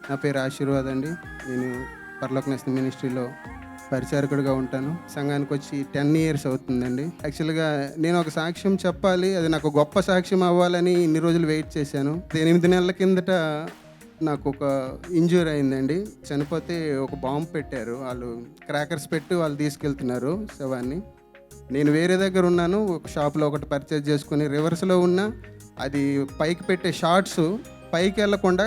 నా పేరు ఆశీర్వాద్ అండి. నేను పరలోక నేస్తం మినిస్ట్రీలో పరిచారకుడిగా ఉంటాను. సంఘానికి వచ్చి 10 ఇయర్స్ అవుతుందండి. యాక్చువల్‌గా నేను ఒక సాక్ష్యం చెప్పాలి, అది నాకు గొప్ప సాక్ష్యం అవ్వాలని ఇన్ని రోజులు వెయిట్ చేశాను. 8 నెలల కిందట నాకు ఒక ఇంజ్యూరీ అయిందండి. చనిపోతే ఒక బాంబు పెట్టారు. వాళ్ళు క్రాకర్స్ పెట్టి వాళ్ళు తీసుకెళ్తున్నారు శవాన్ని. నేను వేరే దగ్గర ఉన్నాను. ఒక షాప్‌లో ఒకటి పర్చేజ్ చేసుకొని రివర్స్‌లో ఉన్నా, అది పైకి పెట్టే షార్ట్స్ పైకి వెళ్ళకుండా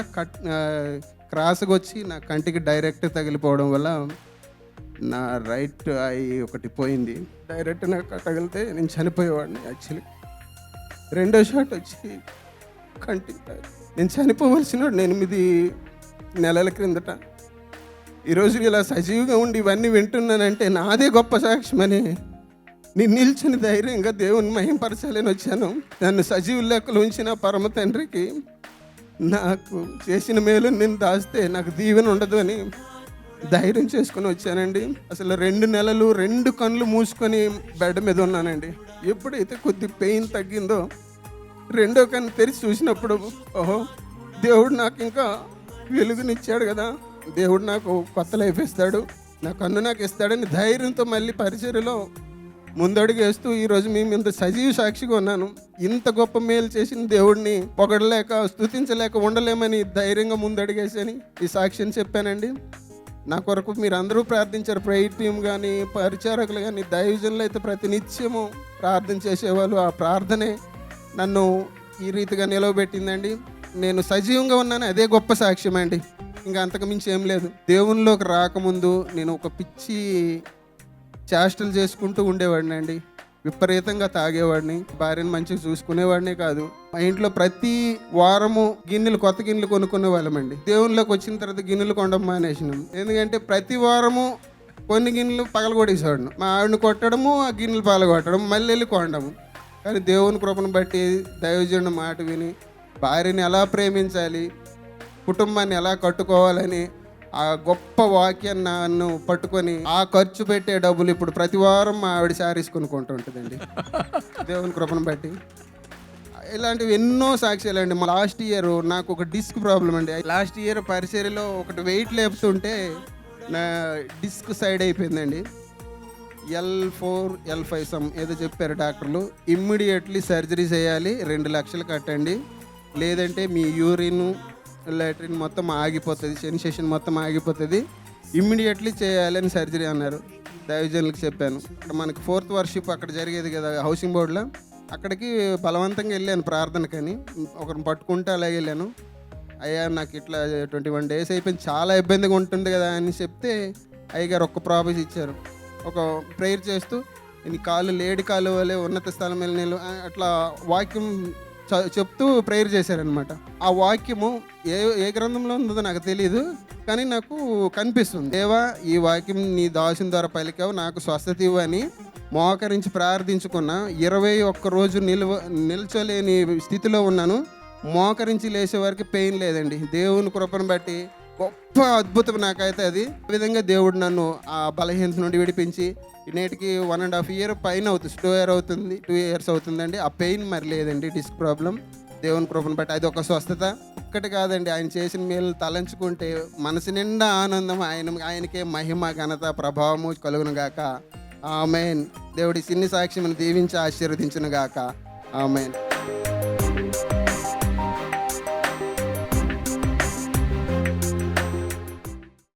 క్రాస్‌గా వచ్చి నా కంటికి డైరెక్ట్ తగిలిపోవడం వల్ల నా రైట్ ఐ ఒకటి పోయింది. డైరెక్ట్ నాకు తగిలితే నేను చనిపోయేవాడిని యాక్చువల్లీ. రెండో షాట్ వచ్చి కంటికి నేను చనిపోవలసిన 8 నెలల క్రిందట. ఈరోజు ఇలా సజీవంగా ఉండి ఇవన్నీ వింటున్నానంటే నాదే గొప్ప సాక్ష్యమని నేను నిల్చుని ధైర్యంగా దేవుని మహింపరచాలని వచ్చాను. నన్ను సజీవ లెక్కలు ఉంచిన పరమ తండ్రికి నాకు చేసిన మేలు నేను దాస్తే నాకు దీవెన ఉండదు అని ధైర్యం చేసుకొని వచ్చానండి. అసలు 2 నెలలు 2 కళ్ళు మూసుకొని బెడ్ మీద ఉన్నానండి. ఎప్పుడైతే కొద్ది పెయిన్ తగ్గిందో రెండో కన్ను తెరిచి చూసినప్పుడు, ఓహో దేవుడు నాకు ఇంకా వెలుగునిచ్చాడు కదా, దేవుడు నాకు కొత్త లైఫ్ ఇస్తాడు, నా కన్ను నాకు ఇస్తాడని ధైర్యంతో మళ్ళీ పరిచర్యలో ముందడుగు వేస్తూ ఈరోజు మేము ఇంత సజీవ సాక్షిగా ఉన్నాను. ఇంత గొప్ప మేలు చేసిన దేవుడిని పొగడలేక స్తుతించలేక ఉండలేమని ధైర్యంగా ముందడుగేసని ఈ సాక్ష్యం చెప్పానండి. నా కొరకు మీరు అందరూ ప్రార్థించారు. ప్రేయర్ టీం కానీ, పరిచారకులు కానీ, దైవజనులు అయితే ప్రతి నిత్యము ప్రార్థన చేసేవాళ్ళు. ఆ ప్రార్థనే నన్ను ఈ రీతిగా నిలవబెట్టిందండి. నేను సజీవంగా ఉన్నాను, అదే గొప్ప సాక్ష్యం అండి. ఇంకా అంతకు మించి ఏం లేదు. దేవునిలోకి రాకముందు నేను ఒక పిచ్చి చేష్టలు చేసుకుంటూ ఉండేవాడిని అండి. విపరీతంగా తాగేవాడిని, భార్యను మంచిగా చూసుకునేవాడినే కాదు. మా ఇంట్లో ప్రతి వారము కొత్త గిన్నెలు కొనుక్కునే వాళ్ళమండి. దేవునిలోకి వచ్చిన తర్వాత గిన్నెలు కొనడం మానేసినాం. ఎందుకంటే ప్రతి వారము కొన్ని గిన్నెలు పగలగొట్టేసేవాడిని. మా ఆవిడని కొట్టడము, ఆ గిన్నెలు పగలగొట్టడం, మళ్ళీ వెళ్ళి కొనడము. కానీ దేవుని కృపను బట్టి, దైవజనుడి మాట విని, భార్యని ఎలా ప్రేమించాలి, కుటుంబాన్ని ఎలా కట్టుకోవాలని ఆ గొప్ప వాక్యాన్ని నన్ను పట్టుకొని ఆ ఖర్చు పెట్టే డబ్బులు ఇప్పుడు ప్రతి వారం మా ఆవిడ శారీస్ కొనుక్కుంటూ ఉంటుందండి. దేవుని కృపను బట్టి ఇలాంటివి ఎన్నో సాక్ష్యాలండి. మా లాస్ట్ ఇయర్ నాకు ఒక డిస్క్ ప్రాబ్లం అండి. లాస్ట్ ఇయర్ పరిచర్యలో ఒకటి వెయిట్ లేపుతుంటే నా డిస్క్ సైడ్ అయిపోయిందండి. L4 L5 సమ్ ఏదో చెప్పారు డాక్టర్లు. ఇమ్మీడియట్లీ సర్జరీ చేయాలి, 2 లక్షలు కట్టండి, లేదంటే మీ యూరిన్ లాట్రిన్ మొత్తం ఆగిపోతుంది, సెన్సేషన్ మొత్తం ఆగిపోతుంది, ఇమ్మీడియట్లీ చేయాలని సర్జరీ అన్నారు. దైవజనులకు చెప్పాను. అక్కడ మనకి 4th వర్షిప్ అక్కడ జరిగేది కదా హౌసింగ్ బోర్డులో, అక్కడికి బలవంతంగా వెళ్ళాను ప్రార్థనకని. ఒకరిని పట్టుకుంటే అలాగే వెళ్ళాను. అయ్యా నాకు ఇట్లా 21 డేస్ అయిపోయింది, చాలా ఇబ్బందిగా ఉంటుంది కదా అని చెప్తే అయ్యగారు ఒక్క ప్రామిస్ ఇచ్చారు. ఒక ప్రేయర్ చేస్తూ నీ కాళ్ళు లేడి కాళ్ళు వలె ఉన్నత స్థలం వెళ్ళి అట్లా వాక్యం చెప్తూ ప్రేయర్ చేశారనమాట. ఆ వాక్యము ఏ గ్రంథంలో ఉందో నాకు తెలియదు, కానీ నాకు కనిపిస్తుంది. దేవా, ఈ వాక్యం నీ దాసుని ద్వారా పలికావు, నాకు స్వస్థత ఇవ్వు అని మోకరించి ప్రార్థించుకున్న 21 రోజు నిల్చోలేని స్థితిలో ఉన్నాను. మోకరించి లేచే వరకు పెయిన్ లేదండి. దేవుని కృపను బట్టి గొప్ప అద్భుతం నాకైతే అది. ఈ విధంగా దేవుడు నన్ను ఆ బలహీనత నుండి విడిపించి నేటికి 1.5 year పైన అవుతుంది, 2 years అవుతుందండి. ఆ పెయిన్ మరి లేదండి. డిస్క్ ప్రాబ్లం దేవుని కృపను బట్టి అది ఒక స్వస్థత. ఒక్కటి కాదండి, ఆయన చేసిన మేలు తలంచుకుంటే మనసు నిండా ఆనందం. ఆయనకే మహిమ, ఘనత, ప్రభావము కలుగును గాక. ఆమేన్. దేవుడి సిన్ని సాక్ష్యం దీవించి ఆశీర్వదించును గాక. ఆమేన్.